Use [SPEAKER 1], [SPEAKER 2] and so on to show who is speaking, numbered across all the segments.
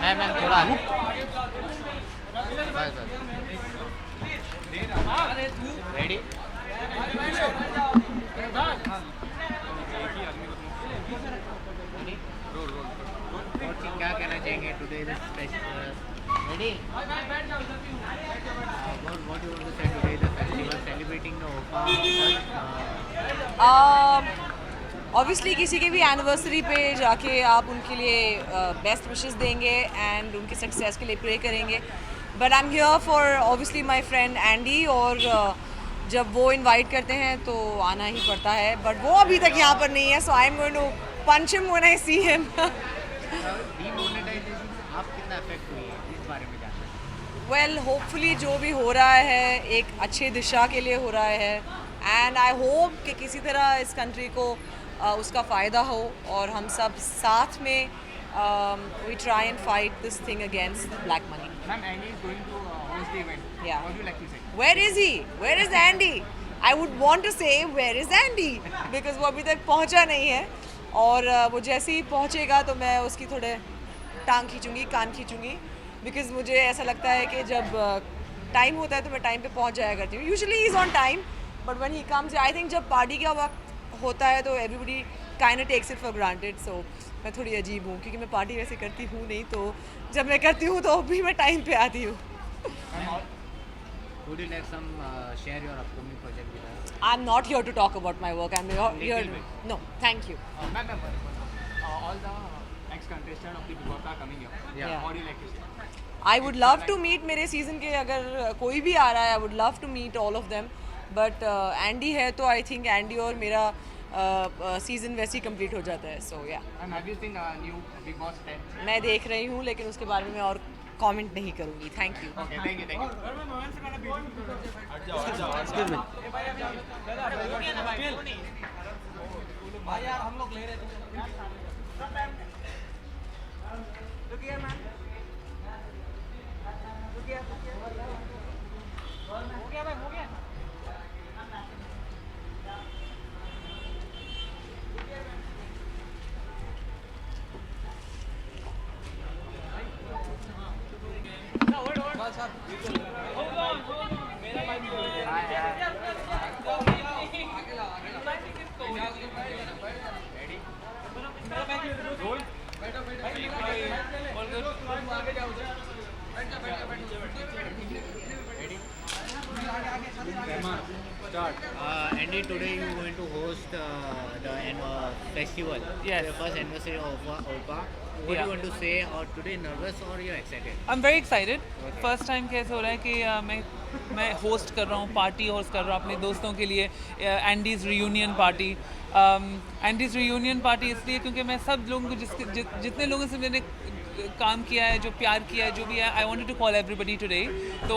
[SPEAKER 1] Ma'am थोड़ा बस ready. और क्या कहना चाहेंगे today this ready what you want to say today the festival celebrating the OPA
[SPEAKER 2] obviously किसी के भी एनिवर्सरी पे जाके आप उनके लिए बेस्ट विशेस देंगे एंड उनके सक्सेस के लिए प्रे करेंगे, but I am here for obviously my friend Andy, और जब वो इनवाइट करते हैं तो आना ही पड़ता है, बट वो अभी तक यहाँ पर नहीं है, so I am going to punch him when I see him.
[SPEAKER 1] Demonetisation से आप कितना अफेक्ट हुई है इस बारे में जानना है।
[SPEAKER 2] वेल होपफुली जो भी हो रहा है एक अच्छी दिशा के लिए हो रहा है, एंड आई होप कि किसी तरह इस कंट्री को उसका फ़ायदा हो और हम सब साथ में we try and fight this thing against black money.
[SPEAKER 3] Ma'am, Andy is going to host the event.
[SPEAKER 2] Yeah.
[SPEAKER 3] What would you like to say?
[SPEAKER 2] Where is he? Where is Andy? I would want to say where is Andy because वो अभी तक पहुंचा नहीं है, और वो जैसे ही पहुंचेगा तो मैं उसकी थोड़े टांग खींचूंगी, कान खींचूंगी, बिकॉज मुझे ऐसा लगता है कि जब टाइम होता है तो मैं टाइम पे पहुंच जाया करती हूँ। Usually he is on time, but when he comes I think जब पार्टी का वक्त होता है तो everybody kind of takes it for granted, so मैं थोड़ी अजीब हूँ क्योंकि मैं पार्टी वैसे करती हूँ नहीं, तो जब मैं करती हूँ तो भी मैं टाइम पे आती हूँ।
[SPEAKER 1] Would you like some share your upcoming project with us?
[SPEAKER 2] I'm not here to talk about my work. I'm here.
[SPEAKER 1] Little bit.
[SPEAKER 2] No, thank you.
[SPEAKER 3] Ma'am, all the ex-contestants of the Big Boss are coming here.
[SPEAKER 1] Yeah.
[SPEAKER 3] What do you like to say?
[SPEAKER 2] I would love to meet मेरे season के अगर कोई भी आ रहा है, I would love to meet all of them. But Andy है तो I think Andy और मेरा सीज़न वैसे ही कंप्लीट हो जाता है. So yeah.
[SPEAKER 3] And have you seen new Big Boss 10?
[SPEAKER 2] मैं देख रही हूँ लेकिन उसके बारे में मैं और कमेंट नहीं करूँगी. Thank you.
[SPEAKER 3] Okay, thank you, thank you.
[SPEAKER 1] Andy, today you are going to host the festival.
[SPEAKER 4] Yes.
[SPEAKER 1] The first anniversary of OPA. What do
[SPEAKER 4] Yeah.
[SPEAKER 1] you want to say? Or today nervous or you are excited?
[SPEAKER 4] I am very excited.
[SPEAKER 1] Okay.
[SPEAKER 4] First time कैसे हो रहा है कि मैं host कर रहा हूँ, party host कर रहा हूँ अपने दोस्तों के लिए, Andes reunion party. Andes reunion party इसलिए क्योंकि मैं सब लोगों को जितने लोगों से मैंने काम किया है, जो प्यार किया है, जो भी है, I wanted to call everybody today. तो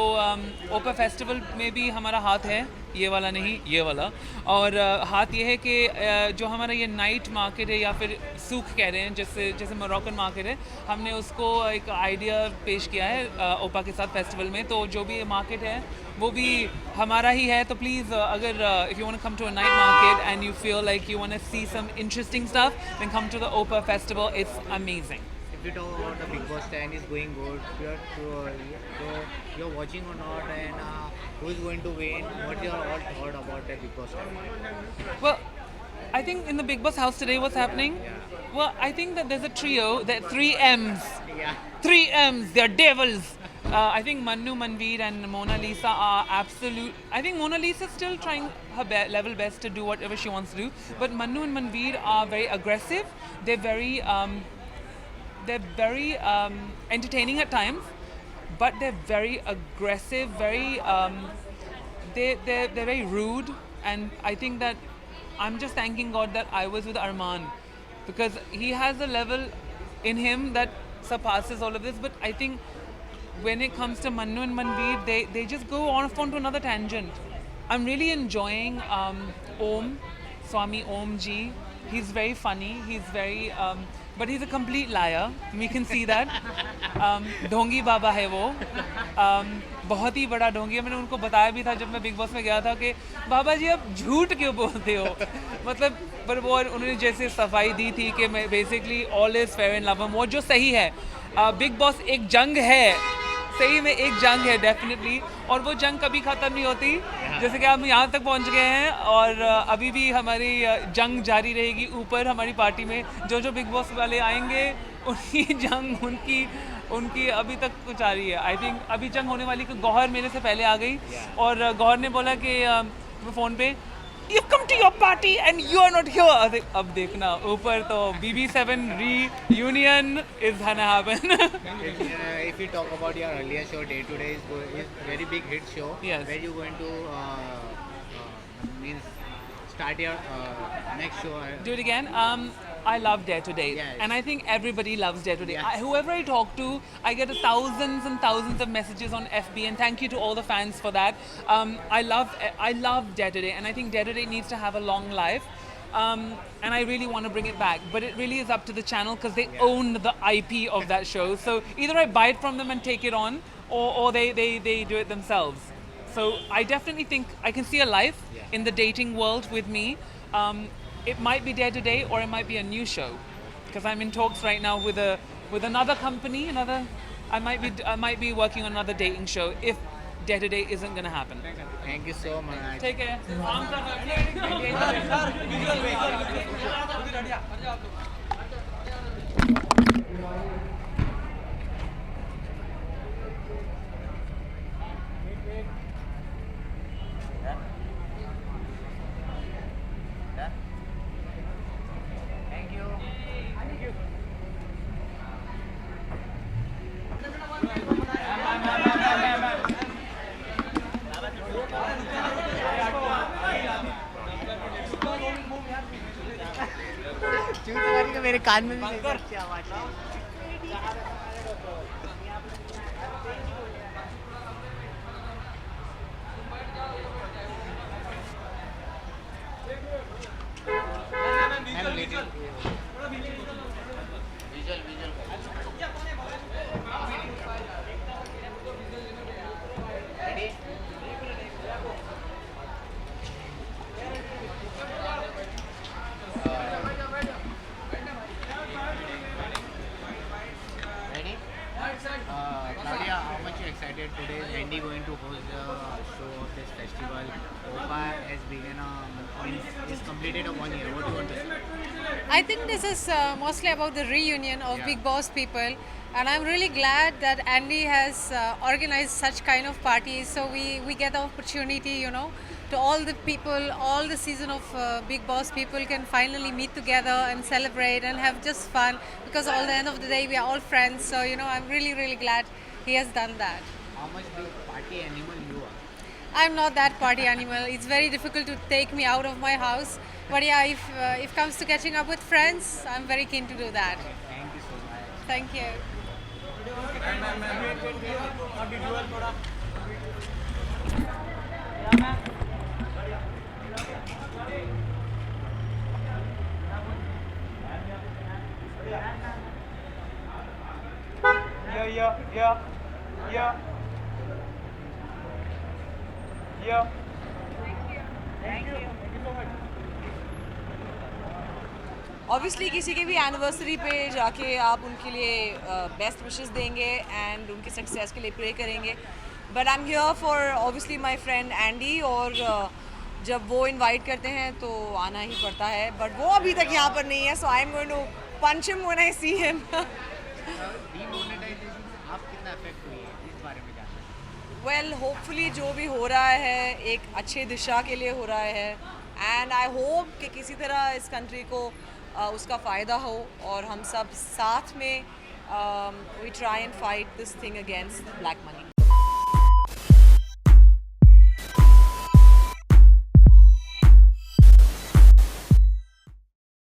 [SPEAKER 4] ओपा फेस्टिवल में भी हमारा हाथ है, ये वाला नहीं, ये वाला। और हाथ ये है कि जो हमारा ये नाइट मार्केट है या फिर सूख कह रहे हैं, जैसे मोरक्कन मार्केट है, हमने उसको एक आइडिया पेश किया है ओपा के साथ फेस्टिवल में। तो जो भी ये मार्केट है वो भी हमारा ही है। तो प्लीज़ अगर if you want to come to a night market and you feel like you want to see some interesting stuff, then come to the Opa festival, it's amazing.
[SPEAKER 1] If you talk about the Big Boss 10 is going good, you're watching or not, and who is going to win? What your all thought about the Big Boss 10?
[SPEAKER 4] Well, I think in the Big Boss house today, what's happening?
[SPEAKER 1] Yeah.
[SPEAKER 4] Well, I think that there's a trio, that three M's.
[SPEAKER 1] Yeah.
[SPEAKER 4] Three M's, they're devils. I think Manu, Manveer and Mona Lisa are absolute. I think Mona Lisa is still trying her level best to do whatever she wants to do. But Manu and Manveer are very aggressive. They're very entertaining at times, but they're very aggressive, they're very rude. And I think that I'm just thanking God that I was with Arman, because he has a level in him that surpasses all of this. But I think when it comes to Manu and Manveer, they just go off onto another tangent. I'm really enjoying Om, Swami Om Ji. He's very funny. He's very but he's a complete liar. We can see that. ढोंगी बाबा है वो, बहुत ही बड़ा ढोंगी है। मैंने उनको बताया भी था जब मैं बिग बॉस में गया था कि बाबा जी आप झूठ क्यों बोलते हो, मतलब। पर वो उन्होंने जैसे सफाई दी थी कि मैं basically all is fair in love, वो जो सही है। बिग बॉस एक जंग है, सही में एक जंग है डेफिनेटली, और वो जंग कभी ख़त्म नहीं होती। जैसे कि हम यहाँ तक पहुँच गए हैं और अभी भी हमारी जंग जारी रहेगी। ऊपर हमारी पार्टी में जो जो बिग बॉस वाले आएंगे उनकी जंग उनकी अभी तक कुछ आ रही है। आई थिंक अभी जंग होने वाली, कि गौहर मेरे से पहले आ गई और गौहर ने बोला कि फ़ोन पे You come to your party and you are not here. अब देखना ऊपर तो BB7 reunion is gonna happen.
[SPEAKER 1] If you talk about your earlier show, Day to Day is very big hit show.
[SPEAKER 4] Yes.
[SPEAKER 1] Where you going to means start your next show?
[SPEAKER 4] Do it again. I love Dare to Day,
[SPEAKER 1] Yes.
[SPEAKER 4] and I think everybody loves Dare to Day.
[SPEAKER 1] Yes.
[SPEAKER 4] Whoever I talk to, I get thousands and thousands of messages on FB, and thank you to all the fans for that. I love Dare to Day, and I think Dare to Day needs to have a long life. And I really want to bring it back, but it really is up to the channel because they own the IP of that show. So either I buy it from them and take it on, or they do it themselves. So I definitely think I can see a life in the dating world with me. It might be Dare to Day, or it might be a new show, because I'm in talks right now with another company. I might be working on another dating show if Dare to Day isn't gonna happen.
[SPEAKER 1] Thank you so much.
[SPEAKER 4] Take care.
[SPEAKER 1] चूत वाली तो मेरे कान में भी नहीं अच्छी आवाज है। Claudia, how much you excited today? Is Andy going to host the show of this festival? Opa has begun is completed 1 year. What do you want to say?
[SPEAKER 5] I think this is mostly about the reunion of Big Boss people, and I'm really glad that Andy has organized such kind of parties. So we get the opportunity, to all the people, all the season of Big Boss people can finally meet together and celebrate and have just fun, because at the end of the day we are all friends. So I'm really, really glad he has done that.
[SPEAKER 1] How much big party animal you are?
[SPEAKER 5] I'm not that party animal. It's very difficult to take me out of my house. But yeah, if it comes to catching up with friends, I'm very keen to do that.
[SPEAKER 1] Thank you so much.
[SPEAKER 5] Thank you.
[SPEAKER 2] Obviously किसी के भी anniversary पे जाके आप उनके लिए best wishes देंगे and उनके सक्सेस के लिए प्रे करेंगे, but I am here for obviously my friend Andy, और जब वो इनवाइट करते हैं तो आना ही पड़ता है, बट वो अभी तक यहाँ पर नहीं है, so I am going to punch him when I see him.
[SPEAKER 1] Demonetisation से आप कितना अफेक्ट हुई है इस बारे में जानना है।
[SPEAKER 2] वेल होपफुली जो भी हो रहा है एक अच्छी दिशा के लिए हो रहा है, एंड आई होप कि किसी तरह इस कंट्री को उसका फ़ायदा हो और हम सब साथ में we try and fight this thing against black money.